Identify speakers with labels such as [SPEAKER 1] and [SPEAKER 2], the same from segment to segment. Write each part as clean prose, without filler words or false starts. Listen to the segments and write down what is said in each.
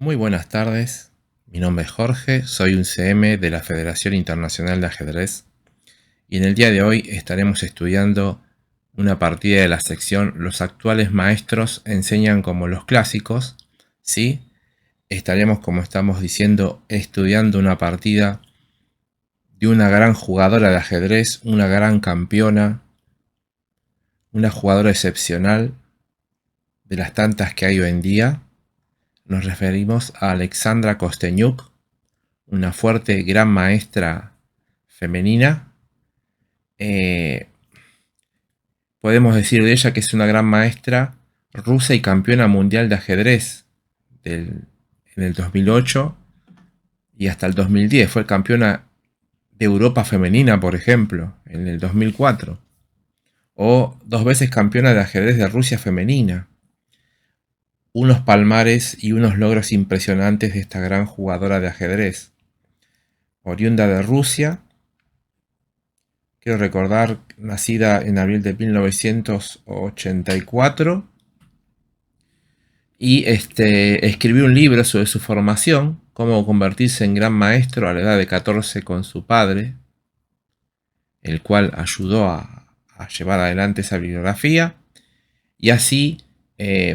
[SPEAKER 1] Muy buenas tardes, mi nombre es Jorge, soy un CM de la Federación Internacional de Ajedrez y en el día de hoy estaremos estudiando una partida de la sección Los actuales maestros enseñan como los clásicos, ¿sí? Estaremos, como estamos diciendo, estudiando una partida de una gran jugadora de ajedrez, una gran campeona, una jugadora excepcional de las tantas que hay hoy en día. Nos referimos a Alexandra Kostenyuk, una fuerte gran maestra femenina. Eh, Podemos decir de ella que es una gran maestra rusa y campeona mundial de ajedrez en el 2008 y hasta el 2010. Fue campeona de Europa femenina, por ejemplo, en el 2004. O dos veces campeona de ajedrez de Rusia femenina. Unos palmares y unos logros impresionantes de esta gran jugadora de ajedrez. Oriunda de Rusia, quiero recordar, nacida en abril de 1984. Y escribió un libro sobre su formación, cómo convertirse en gran maestro a la edad de 14 con su padre, el cual ayudó a llevar adelante esa bibliografía. Y así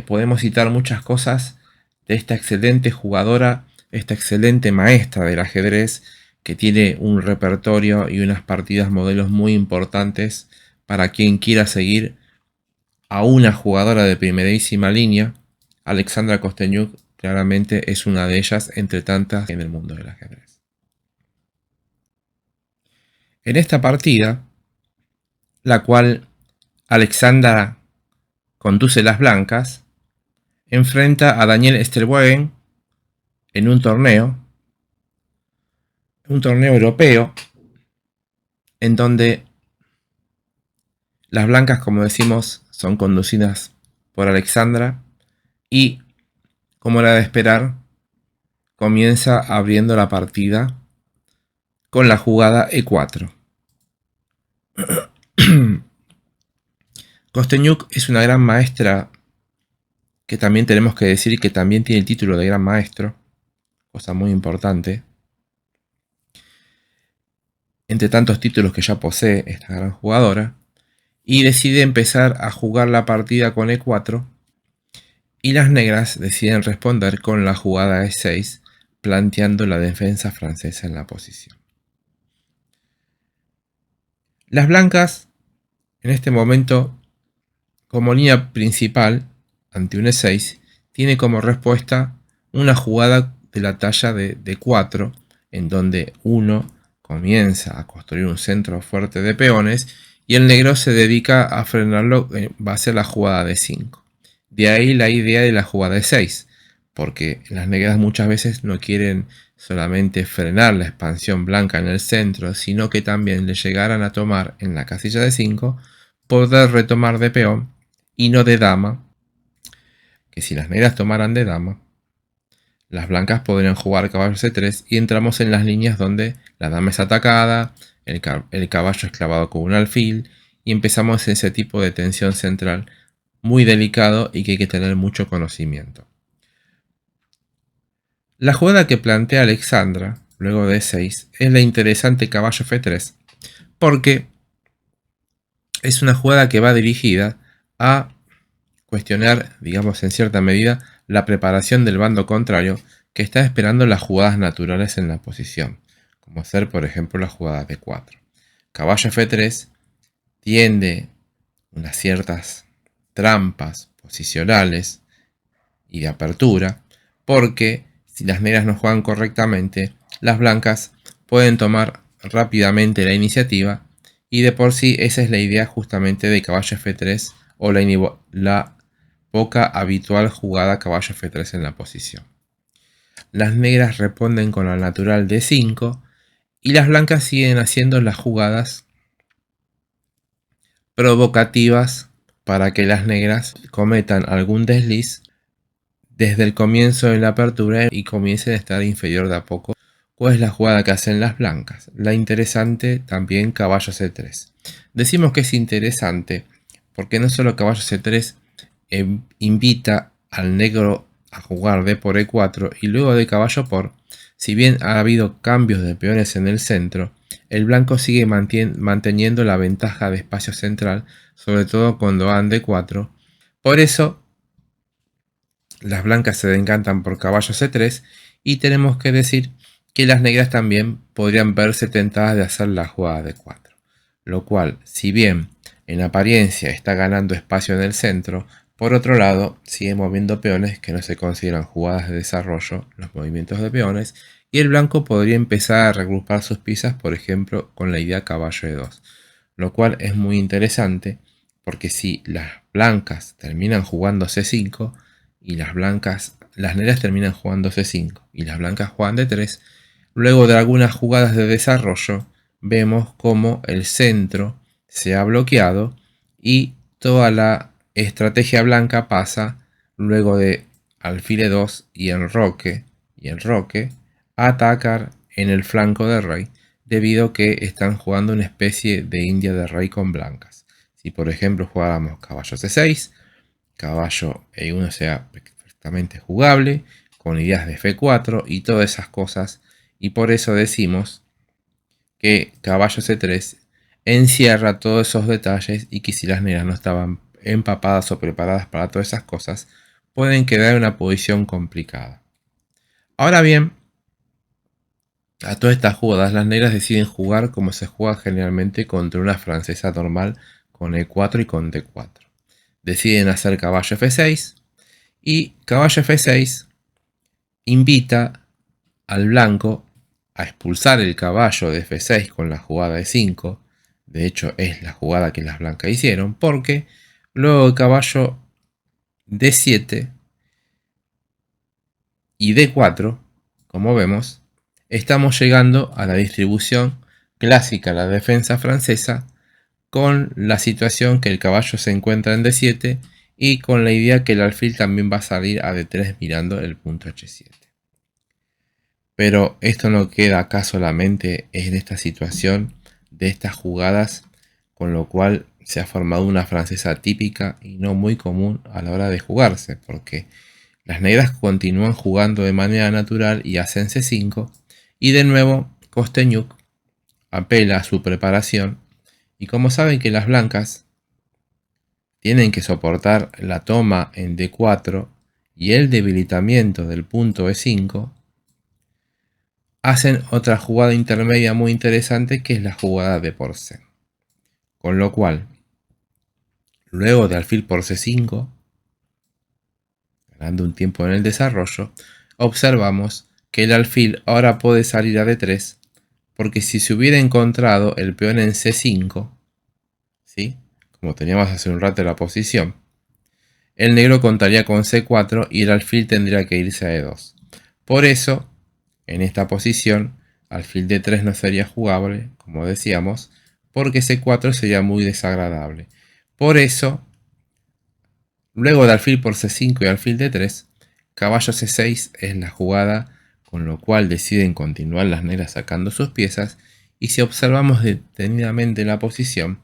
[SPEAKER 1] podemos citar muchas cosas de esta excelente jugadora, esta excelente maestra del ajedrez, que tiene un repertorio y unas partidas modelos muy importantes para quien quiera seguir a una jugadora de primerísima línea. Alexandra Kostenyuk claramente es una de ellas entre tantas en el mundo del ajedrez. En esta partida, la cual Alexandra conduce las blancas, enfrenta a Daniel Sterwegen en un torneo europeo, en donde las blancas, como decimos, son conducidas por Alexandra y, como era de esperar, comienza abriendo la partida con la jugada E4. Kostenyuk es una gran maestra que también tenemos que decir que también tiene el título de gran maestro, cosa muy importante. Entre tantos títulos que ya posee esta gran jugadora, y decide empezar a jugar la partida con E4, y las negras deciden responder con la jugada E6, planteando la defensa francesa en la posición. Las blancas, en este momento, como línea principal, ante un E6, tiene como respuesta una jugada de la talla de D4, en donde uno comienza a construir un centro fuerte de peones y el negro se dedica a frenarlo en base a la jugada de 5. De ahí la idea de la jugada de 6, porque las negras muchas veces no quieren solamente frenar la expansión blanca en el centro, sino que también le llegaran a tomar en la casilla de 5, poder retomar de peón y no de dama, que si las negras tomaran de dama, las blancas podrían jugar caballo C3 y entramos en las líneas donde la dama es atacada, el caballo es clavado con un alfil y empezamos ese tipo de tensión central muy delicado y que hay que tener mucho conocimiento. La jugada que plantea Alexandra, luego de E6, es la interesante caballo F3, porque es una jugada que va dirigida a cuestionar, digamos en cierta medida, la preparación del bando contrario que está esperando las jugadas naturales en la posición, como hacer por ejemplo la jugada D4. Caballo F3 tiende unas ciertas trampas posicionales y de apertura, porque si las negras no juegan correctamente, las blancas pueden tomar rápidamente la iniciativa, y de por sí esa es la idea justamente de caballo F3 o la poca habitual jugada caballo F3 en la posición. Las negras responden con la natural D5 y las blancas siguen haciendo las jugadas provocativas para que las negras cometan algún desliz desde el comienzo de la apertura y comiencen a estar inferior de a poco. ¿Cuál es la jugada que hacen las blancas? La interesante también caballo C3. Decimos que es interesante porque no solo caballo C3 invita al negro a jugar d por e4 y luego de caballo por, si bien ha habido cambios de peones en el centro, el blanco sigue manteniendo la ventaja de espacio central, sobre todo cuando van d4. Por eso, las blancas se decantan por caballo c3 y tenemos que decir que las negras también podrían verse tentadas de hacer la jugada de 4, lo cual, si bien en apariencia está ganando espacio en el centro, por otro lado sigue moviendo peones que no se consideran jugadas de desarrollo, los movimientos de peones, y el blanco podría empezar a reagrupar sus piezas, por ejemplo con la idea caballo e2, lo cual es muy interesante porque si las blancas terminan jugando c5 y las negras terminan jugando c5 y las blancas juegan d3, luego de algunas jugadas de desarrollo, vemos cómo el centro se ha bloqueado y toda la estrategia blanca pasa, luego de alfil e2 y enroque, a atacar en el flanco de rey, debido a que están jugando una especie de india de rey con blancas. Si por ejemplo jugáramos caballo c6, caballo e1 sea perfectamente jugable, con ideas de f4 y todas esas cosas, y por eso decimos que caballo c3 encierra todos esos detalles y que si las negras no estaban empapadas o preparadas para todas esas cosas, pueden quedar en una posición complicada. Ahora bien, a todas estas jugadas las negras deciden jugar como se juega generalmente contra una francesa normal con e4 y con d4. Deciden hacer caballo f6 y caballo f6 invita al blanco a expulsar el caballo de f6 con la jugada de 5. De hecho es la jugada que las blancas hicieron, porque luego de caballo d7 y d4, como vemos, estamos llegando a la distribución clásica de la defensa francesa, con la situación que el caballo se encuentra en d7 y con la idea que el alfil también va a salir a d3 mirando el punto h7. Pero esto no queda acá solamente en esta situación de estas jugadas, con lo cual se ha formado una francesa típica y no muy común a la hora de jugarse, porque las negras continúan jugando de manera natural y hacen c5, y de nuevo Kostenyuk apela a su preparación, y como saben que las blancas tienen que soportar la toma en d4 y el debilitamiento del punto e5, hacen otra jugada intermedia muy interesante, que es la jugada de por c. Con lo cual, luego de alfil por c5, ganando un tiempo en el desarrollo, observamos que el alfil ahora puede salir a d3, porque si se hubiera encontrado el peón en c5, ¿sí?, como teníamos hace un rato la posición, el negro contaría con c4 y el alfil tendría que irse a e2. Por eso, en esta posición, alfil d3 no sería jugable, como decíamos, porque c4 sería muy desagradable. Por eso, luego de alfil por c5 y alfil d3, caballo c6 es la jugada, con lo cual deciden continuar las negras sacando sus piezas. Y si observamos detenidamente la posición,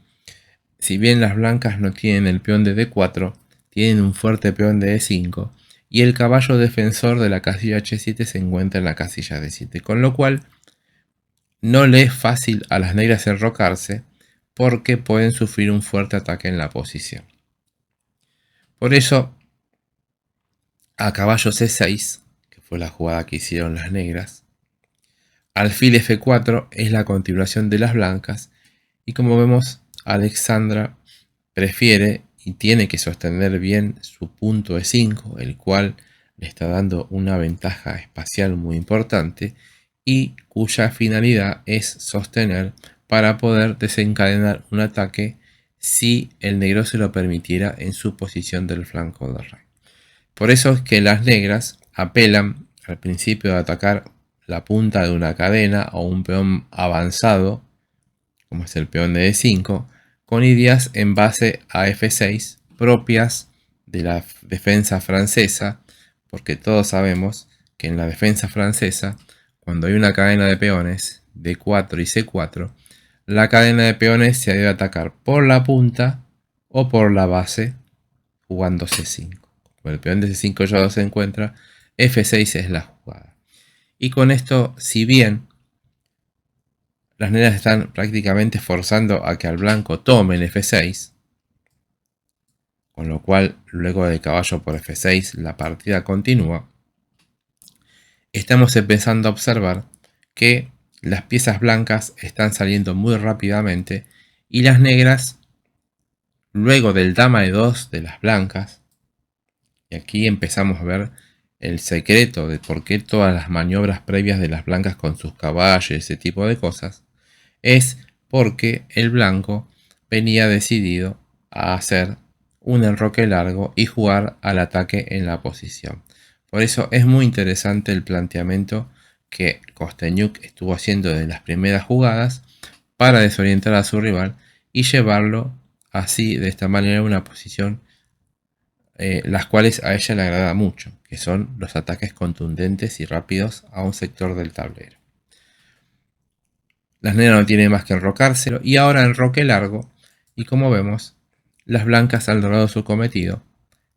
[SPEAKER 1] si bien las blancas no tienen el peón de d4, tienen un fuerte peón de e5, y el caballo defensor de la casilla h7 se encuentra en la casilla d7, con lo cual no le es fácil a las negras enrocarse, porque pueden sufrir un fuerte ataque en la posición. Por eso, a caballo c6, que fue la jugada que hicieron las negras, alfil f4 es la continuación de las blancas, y como vemos, Alexandra prefiere y tiene que sostener bien su punto e5, el cual le está dando una ventaja espacial muy importante y cuya finalidad es sostener para poder desencadenar un ataque si el negro se lo permitiera en su posición del flanco del rey. Por eso es que las negras apelan al principio de atacar la punta de una cadena o un peón avanzado, como es el peón de d5, con ideas en base a f6 propias de la defensa francesa, porque todos sabemos que en la defensa francesa, cuando hay una cadena de peones d4 y c4, la cadena de peones se debe atacar por la punta o por la base jugando c5. como el peón de C5 ya no se encuentra, F6 es la jugada. Y con esto, si bien las negras están prácticamente forzando a que al blanco tome el F6, con lo cual luego del caballo por F6 la partida continúa, estamos empezando a observar que las piezas blancas están saliendo muy rápidamente y las negras, luego del dama de 2 de las blancas, y aquí empezamos a ver el secreto de por qué todas las maniobras previas de las blancas con sus caballos y ese tipo de cosas, es porque el blanco venía decidido a hacer un enroque largo y jugar al ataque en la posición. Por eso es muy interesante el planteamiento que Kostenyuk estuvo haciendo de las primeras jugadas para desorientar a su rival y llevarlo así, de esta manera, a una posición las cuales a ella le agrada mucho, que son los ataques contundentes y rápidos a un sector del tablero. Las negras no tienen más que enrocárselo y ahora enroque largo, y como vemos, las blancas han logrado su cometido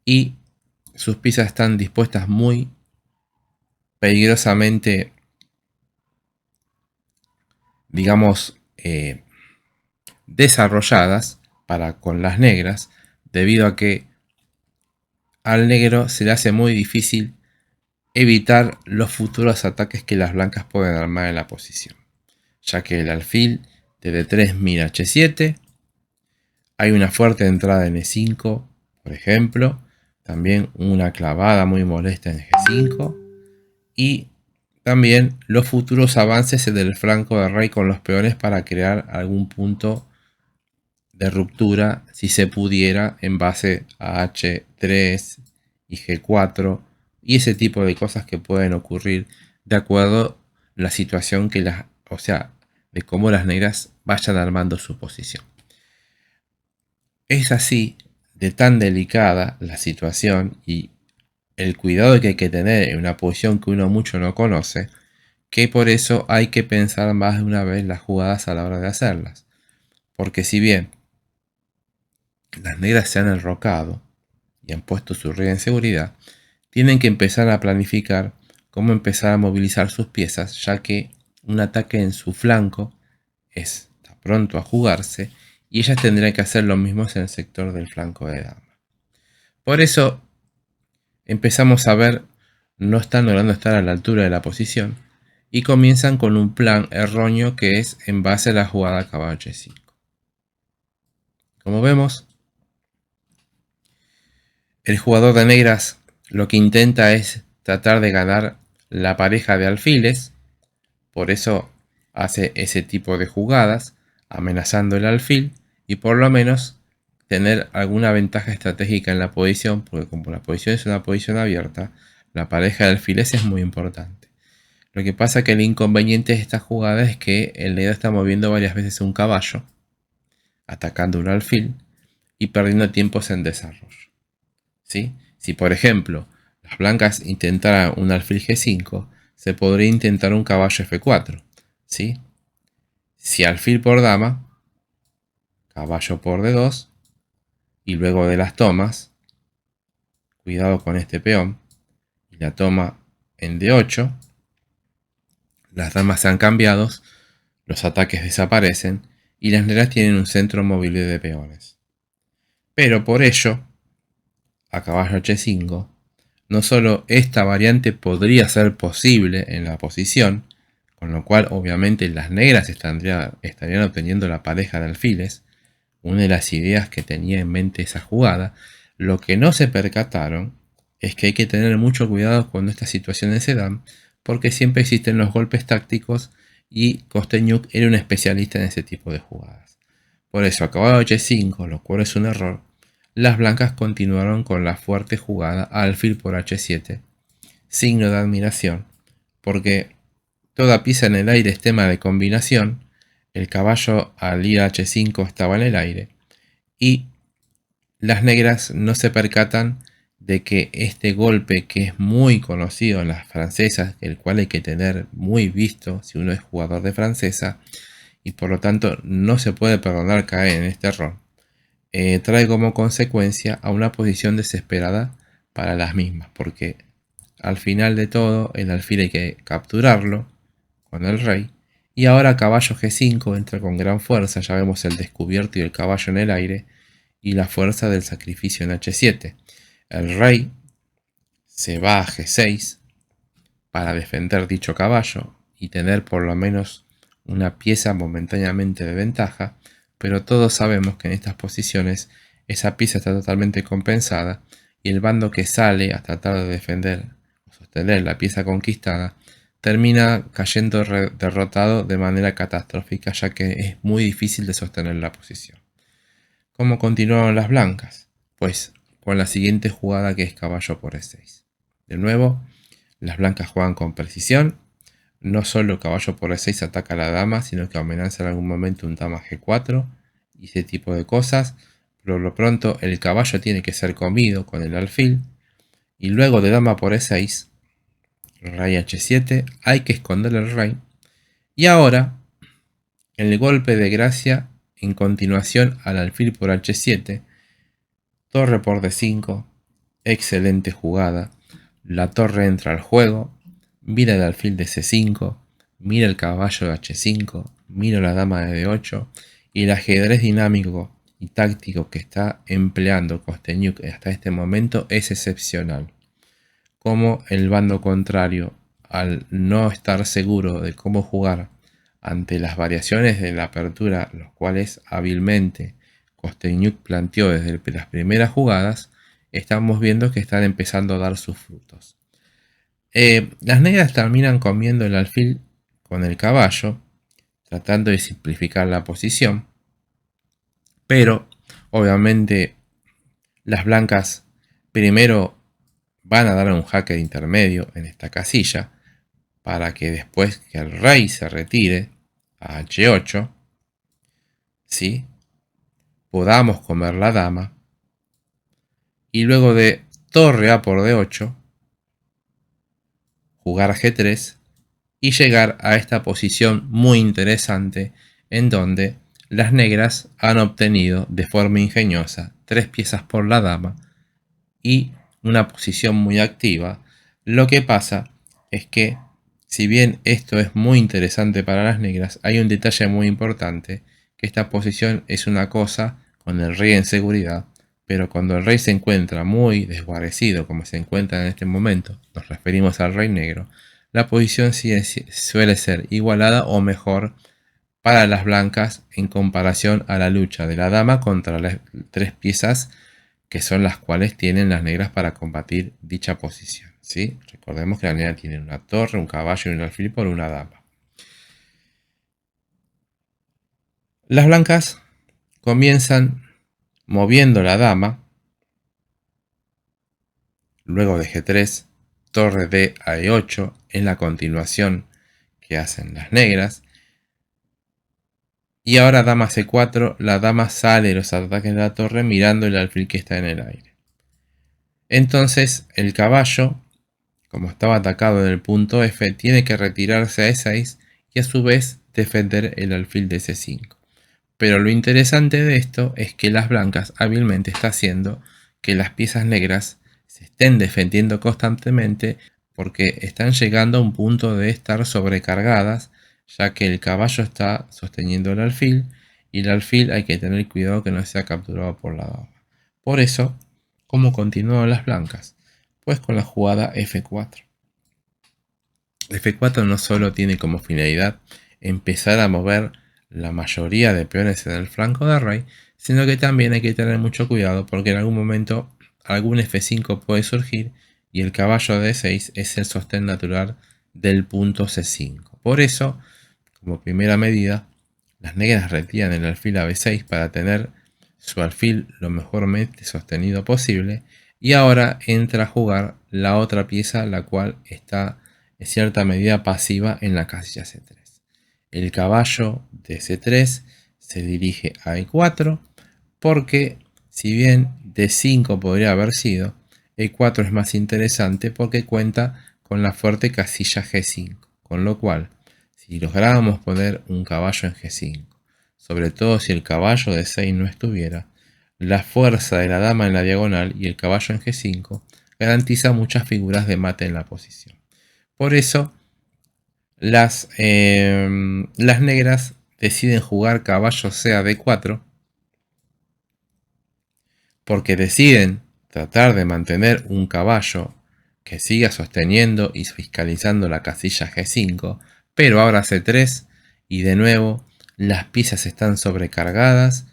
[SPEAKER 1] y sus piezas están dispuestas muy peligrosamente, digamos, desarrolladas para con las negras, debido a que al negro se le hace muy difícil evitar los futuros ataques que las blancas pueden armar en la posición, ya que el alfil de D3 mira H7, hay una fuerte entrada en E5, por ejemplo, también una clavada muy molesta en G5 y también los futuros avances del flanco de rey con los peones para crear algún punto de ruptura si se pudiera en base a H3 y G4 y ese tipo de cosas que pueden ocurrir de acuerdo a la situación que de cómo las negras vayan armando su posición. Es así de tan delicada la situación y el cuidado que hay que tener en una posición que uno mucho no conoce, que por eso hay que pensar más de una vez las jugadas a la hora de hacerlas. Porque si bien las negras se han enrocado y han puesto su rey en seguridad, tienen que empezar a planificar cómo empezar a movilizar sus piezas, ya que un ataque en su flanco está pronto a jugarse y ellas tendrán que hacer lo mismo en el sector del flanco de dama. Por eso empezamos a ver, no están logrando estar a la altura de la posición y comienzan con un plan erróneo que es en base a la jugada caballo H5. Como vemos, el jugador de negras lo que intenta es tratar de ganar la pareja de alfiles, por eso hace ese tipo de jugadas, amenazando el alfil y por lo menos tener alguna ventaja estratégica en la posición, porque como la posición es una posición abierta, la pareja de alfiles es muy importante. Lo que pasa que el inconveniente de esta jugada es que el negro está moviendo varias veces un caballo, atacando un alfil y perdiendo tiempos en desarrollo. ¿Sí? Si por ejemplo las blancas intentaran un alfil G5, se podría intentar un caballo F4. ¿Sí? Si alfil por dama, caballo por D2, y luego de las tomas, cuidado con este peón, y la toma en D8, las damas se han cambiado, los ataques desaparecen y las negras tienen un centro móvil de peones. Pero por ello, a caballo H5, no solo esta variante podría ser posible en la posición, con lo cual obviamente las negras estarían obteniendo la pareja de alfiles, una de las ideas que tenía en mente esa jugada. Lo que no se percataron es que hay que tener mucho cuidado cuando estas situaciones se dan, porque siempre existen los golpes tácticos y Kostenyuk era un especialista en ese tipo de jugadas. Por eso, acabado H5, lo cual es un error, las blancas continuaron con la fuerte jugada alfil por H7, signo de admiración, porque toda pieza en el aire es tema de combinación. El caballo al ir a H5 estaba en el aire y las negras no se percatan de que este golpe, que es muy conocido en las francesas, el cual hay que tener muy visto si uno es jugador de francesa y por lo tanto no se puede perdonar caer en este error, trae como consecuencia a una posición desesperada para las mismas, porque al final de todo el alfil hay que capturarlo con el rey. Y ahora caballo G5 entra con gran fuerza, ya vemos el descubierto y el caballo en el aire, y la fuerza del sacrificio en H7. El rey se va a G6 para defender dicho caballo y tener por lo menos una pieza momentáneamente de ventaja, pero todos sabemos que en estas posiciones esa pieza está totalmente compensada y el bando que sale a tratar de defender o sostener la pieza conquistada termina cayendo derrotado de manera catastrófica, ya que es muy difícil de sostener la posición. ¿Cómo continuaron las blancas? Pues con la siguiente jugada, que es caballo por E6. De nuevo, las blancas juegan con precisión. No solo caballo por E6 ataca a la dama, sino que amenaza en algún momento un dama G4 y ese tipo de cosas. Por lo pronto el caballo tiene que ser comido con el alfil. Y luego de dama por E6, rey H7, hay que esconder el rey. Y ahora, el golpe de gracia en continuación al alfil por H7, torre por D5, excelente jugada. La torre entra al juego, mira el alfil de C5, mira el caballo de H5, mira la dama de D8 y el ajedrez dinámico y táctico que está empleando Kosteniuk hasta este momento es excepcional. Como el bando contrario, al no estar seguro de cómo jugar ante las variaciones de la apertura, los cuales hábilmente Kosteniuk planteó desde las primeras jugadas, estamos viendo que están empezando a dar sus frutos. Las negras terminan comiendo el alfil con el caballo, tratando de simplificar la posición, pero obviamente las blancas primero van a dar un jaque de intermedio en esta casilla, para que después que el rey se retire a H8, ¿sí?, podamos comer la dama, y luego de torre A por D8, jugar G3 y llegar a esta posición muy interesante en donde las negras han obtenido de forma ingeniosa 3 piezas por la dama y una posición muy activa. Lo que pasa es que, si bien esto es muy interesante para las negras, hay un detalle muy importante, que esta posición es una cosa con el rey en seguridad, pero cuando el rey se encuentra muy desguarecido, como se encuentra en este momento, nos referimos al rey negro, la posición suele ser igualada o mejor para las blancas en comparación a la lucha de la dama contra las 3 piezas que son las cuales tienen las negras para combatir dicha posición, ¿sí? Recordemos que la negra tiene una torre, un caballo y un alfil por una dama. Las blancas comienzan moviendo la dama, luego de G3, torre D a E8, en la continuación que hacen las negras. Y ahora dama C4, la dama sale de los ataques de la torre mirando el alfil que está en el aire. Entonces el caballo, como estaba atacado en el punto F, tiene que retirarse a E6 y a su vez defender el alfil de C5. Pero lo interesante de esto es que las blancas hábilmente está haciendo que las piezas negras se estén defendiendo constantemente, porque están llegando a un punto de estar sobrecargadas, ya que el caballo está sosteniendo el alfil y el alfil hay que tener cuidado que no sea capturado por la dama. Por eso, ¿cómo continúan las blancas? Pues con la jugada F4. F4 no solo tiene como finalidad empezar a mover la mayoría de peones en el flanco de rey, sino que también hay que tener mucho cuidado, porque en algún momento algún F5 puede surgir y el caballo de E6 es el sostén natural del punto C5. Por eso, como primera medida, las negras retiran el alfil a B6 para tener su alfil lo mejormente sostenido posible, y ahora entra a jugar la otra pieza, la cual está en cierta medida pasiva en la casilla C3. El caballo de C3 se dirige a E4, porque si bien D5 podría haber sido, E4 es más interesante porque cuenta con la fuerte casilla G5, con lo cual, si lográbamos poner un caballo en G5, sobre todo si el caballo de 6 no estuviera, la fuerza de la dama en la diagonal y el caballo en G5 garantiza muchas figuras de mate en la posición. Por eso las negras deciden jugar caballo C a D4, porque deciden tratar de mantener un caballo que siga sosteniendo y fiscalizando la casilla G5, pero ahora C3 y de nuevo las piezas están sobrecargadas.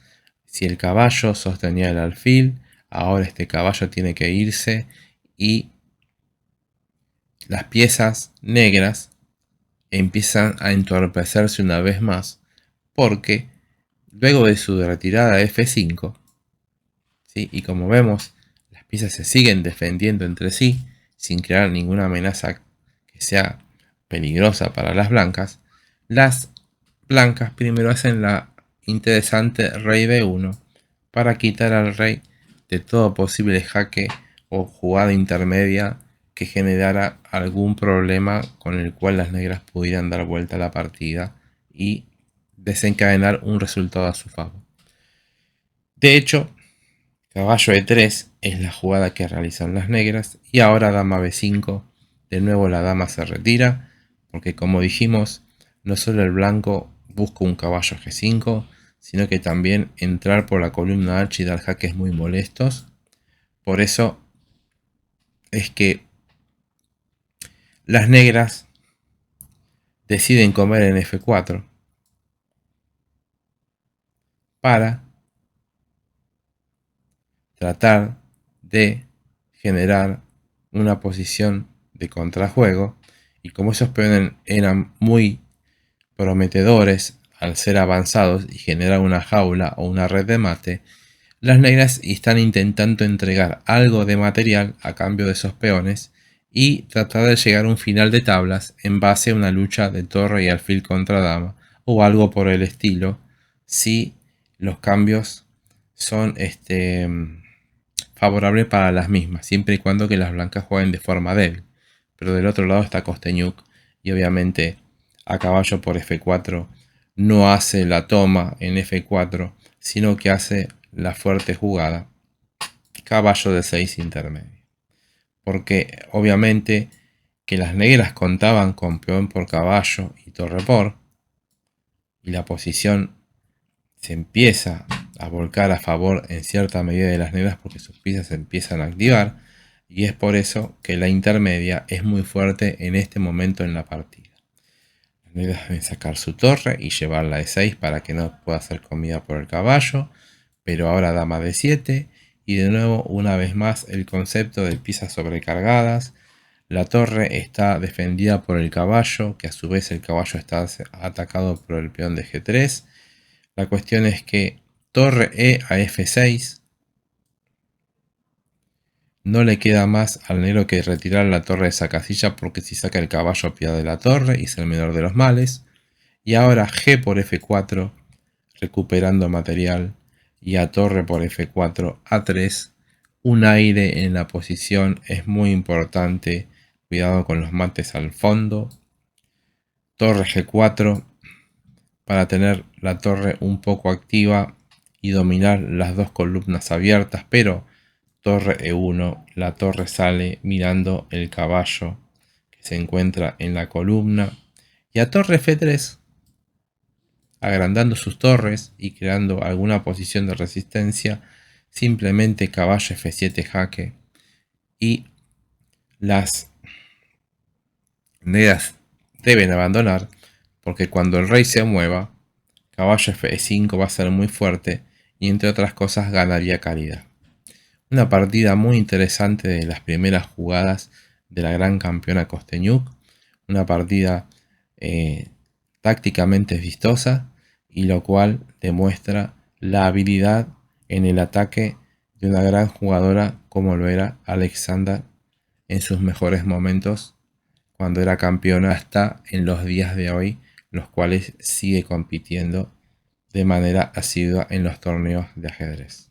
[SPEAKER 1] Si el caballo sostenía el alfil, ahora este caballo tiene que irse y las piezas negras empiezan a entorpecerse una vez más, porque luego de su retirada a F5, ¿sí? Y como vemos, las piezas se siguen defendiendo entre sí sin crear ninguna amenaza que sea peligrosa para las blancas. Las blancas primero hacen la interesante rey B1 para quitar al rey de todo posible jaque o jugada intermedia que generara algún problema con el cual las negras pudieran dar vuelta a la partida y desencadenar un resultado a su favor. De hecho, caballo E3 es la jugada que realizan las negras y ahora dama B5. De nuevo la dama se retira porque, como dijimos, no solo el blanco busca un caballo G5, sino que también entrar por la columna H y dar jaques muy molestos. Por eso es que las negras deciden comer en F4 para tratar de generar una posición de contrajuego, y como esos peones eran muy prometedores al ser avanzados y generar una jaula o una red de mate, las negras están intentando entregar algo de material a cambio de esos peones y tratar de llegar a un final de tablas en base a una lucha de torre y alfil contra dama o algo por el estilo, si los cambios son favorables para las mismas, siempre y cuando que las blancas jueguen de forma débil. Pero del otro lado está Kostenyuk y obviamente a caballo por F4 no hace la toma en F4, sino que hace la fuerte jugada caballo de 6 intermedio. Porque obviamente que las negras contaban con peón por caballo y torre por, y la posición se empieza a volcar a favor en cierta medida de las negras porque sus piezas se empiezan a activar, y es por eso que la intermedia es muy fuerte en este momento en la partida. Las negras deben sacar su torre y llevarla de 6 para que no pueda ser comida por el caballo, pero ahora dama de 7 y de nuevo una vez más el concepto de piezas sobrecargadas. La torre está defendida por el caballo, que a su vez el caballo está atacado por el peón de G3. La cuestión es que torre E a F6 no le queda más al negro que retirar la torre de esa casilla, porque si saca el caballo pierde la torre y es el menor de los males. Y ahora G por F4 recuperando material y a torre por F4 A3. Un aire en la posición es muy importante, cuidado con los mates al fondo. Torre G4 para tener la torre un poco activa y dominar las dos columnas abiertas, pero torre E1, la torre sale mirando el caballo que se encuentra en la columna, y a torre F3 agrandando sus torres y creando alguna posición de resistencia, simplemente caballo F7 jaque, y las negras deben abandonar, porque cuando el rey se mueva, caballo F5 va a ser muy fuerte y entre otras cosas ganaría calidad. Una partida muy interesante de las primeras jugadas de la gran campeona Kostenyuk, una partida tácticamente vistosa, y lo cual demuestra la habilidad en el ataque de una gran jugadora como lo era Alexandra en sus mejores momentos cuando era campeona hasta en los días de hoy, los cuales sigue compitiendo de manera asidua en los torneos de ajedrez.